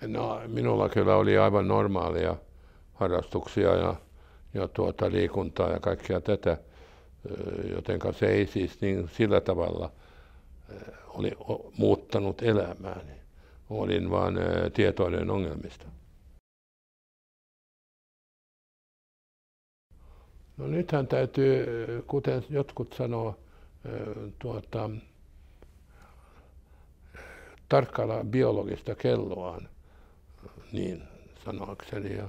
No, minulla kyllä oli aivan normaalia harrastuksia ja liikuntaa ja kaikkea tätä, jotenka se ei siis niin sillä tavalla oli muuttanut elämääni. Olin vaan tietoinen ongelmista. No nythän täytyy, kuten jotkut sanoo, tarkkailla biologista kelloaan, niin sanoakseni.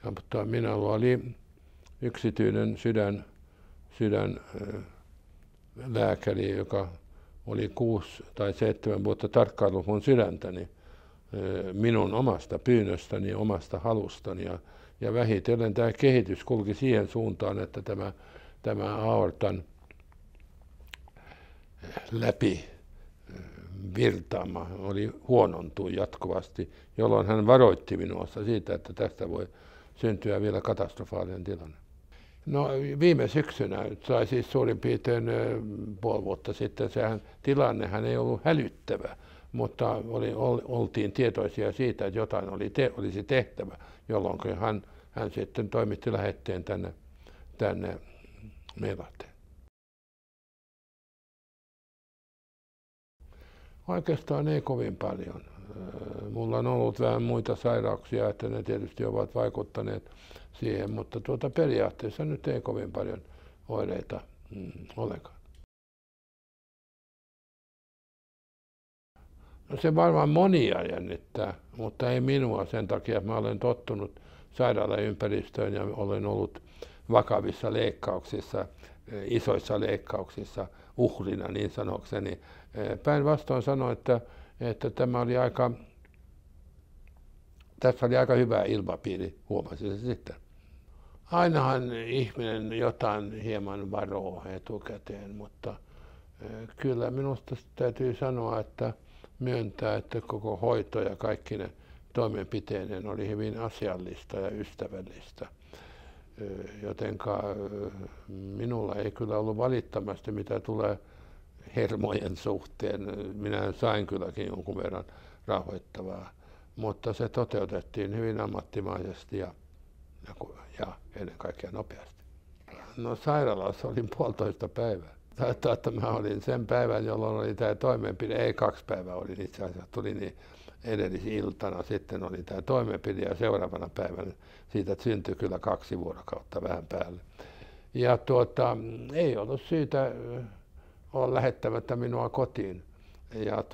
Mutta minulla oli yksityinen sydänlääkäri, joka oli 6 tai 7 vuotta tarkkaillut mun sydäntäni minun omasta pyynnöstäni, omasta halustani. Ja vähitellen tämä kehitys kulki siihen suuntaan, että tämä aortan läpi virtaama huonontui jatkuvasti, jolloin hän varoitti minua siitä, että tästä voi syntyä vielä katastrofaalinen tilanne. No viime syksynä, tai siis suurin piirtein puoli vuotta sitten, tilannehan ei ollut hälyttävä, mutta oltiin tietoisia siitä, että jotain olisi tehtävä, jolloin hän sitten toimitti lähetteen tänne Meilahteen. Oikeastaan ei kovin paljon. Mulla on ollut vähän muita sairauksia, että ne tietysti ovat vaikuttaneet siihen, mutta periaatteessa nyt ei kovin paljon oireita olekaan. No se varmaan monia jännittää, mutta ei minua sen takia, että mä olen tottunut sairaalaympäristöön ja olen ollut vakavissa leikkauksissa, isoissa leikkauksissa uhrina niin sanokseni. Päinvastoin sanoin, että tässä oli aika hyvä ilmapiiri, huomasin se sitten. Ainahan ihminen jotain hieman varoo etukäteen, mutta kyllä minusta täytyy sanoa, että myöntää, että koko hoito ja kaikki ne toimenpiteiden oli hyvin asiallista ja ystävällistä. Jotenka minulla ei kyllä ollut valittamasti, mitä tulee hermojen suhteen. Minä sain kylläkin jonkun verran rauhoittavaa, mutta se toteutettiin hyvin ammattimaisesti ja ennen kaikkea nopeasti. No sairaalassa olin 1,5 päivää. Taitaa, että mä olin sen päivän, jolloin oli tämä toimenpide, ei 2 päivää olin itse asiassa, tuli niin edellisiltana sitten oli tämä toimenpide ja seuraavana päivänä siitä syntyi kyllä 2 vuorokautta vähän päälle. Ja ei ollut syytä olla lähettämättä minua kotiin. Ja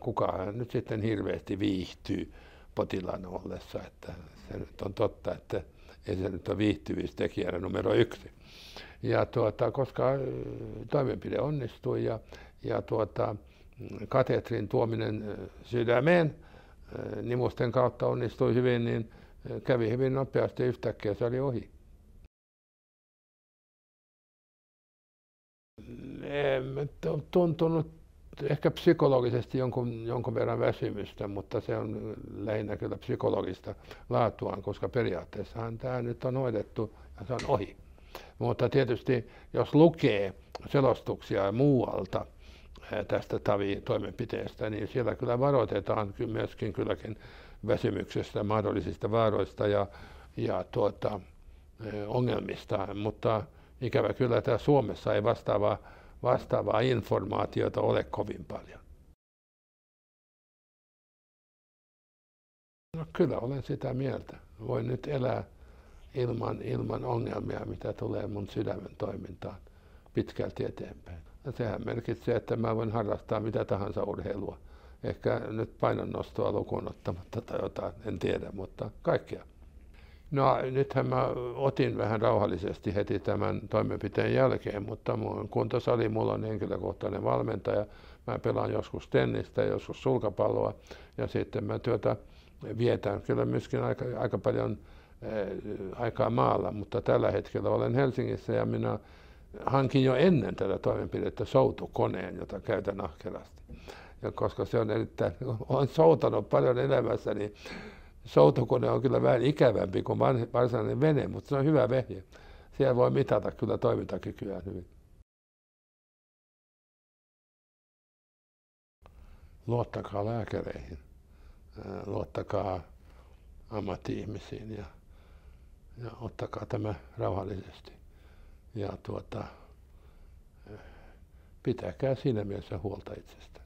kukaan nyt sitten hirveästi viihtyy potilaan ollessa, että se nyt on totta, että ei se nyt ole viihtyvyystekijänä numero 1. Ja koska toimenpide onnistui ja kateetrin tuominen sydämeen nimusten kautta onnistui hyvin, niin kävi hyvin nopeasti ja yhtäkkiä se oli ohi. Tuntunut ehkä psykologisesti jonkun verran väsymystä, mutta se on lähinnä kyllä psykologista laatuaan, koska periaatteessahan tämä nyt on hoidettu ja se on ohi. Mutta tietysti jos lukee selostuksia muualta tästä TAVI-toimenpiteestä, niin siellä kyllä varoitetaan myöskin kylläkin väsymyksestä, mahdollisista vaaroista ja ongelmista, mutta ikävä kyllä täällä Suomessa ei vastaavaa informaatiota ole kovin paljon. No kyllä olen sitä mieltä. Voin nyt elää ilman ongelmia, mitä tulee mun sydämen toimintaan pitkälti eteenpäin. Ja sehän merkitsee, että mä voin harrastaa mitä tahansa urheilua. Ehkä nyt painonnostoa lukuun ottamatta tai jotain, en tiedä, mutta kaikkea. No nythän mä otin vähän rauhallisesti heti tämän toimenpiteen jälkeen, mutta kuntosali, mulla on henkilökohtainen valmentaja. Mä pelaan joskus tennistä ja joskus sulkapalloa ja sitten mä vietän kyllä myöskin aika paljon aikaa maalla, mutta tällä hetkellä olen Helsingissä ja minä hankin jo ennen tätä toimenpidettä soutukoneen, jota käytän ahkerasti. Ja koska se on olen soutanut paljon elämässä, niin soutukone on kyllä vähän ikävämpi kuin varsinainen vene, mutta se on hyvä vehje. Siellä voi mitata kyllä toimintakykyä hyvin. Luottakaa lääkäreihin. luottakaa ammatti-ihmisiin ja ottakaa tämä rauhallisesti. Ja pitäkää siinä mielessä huolta itsestä.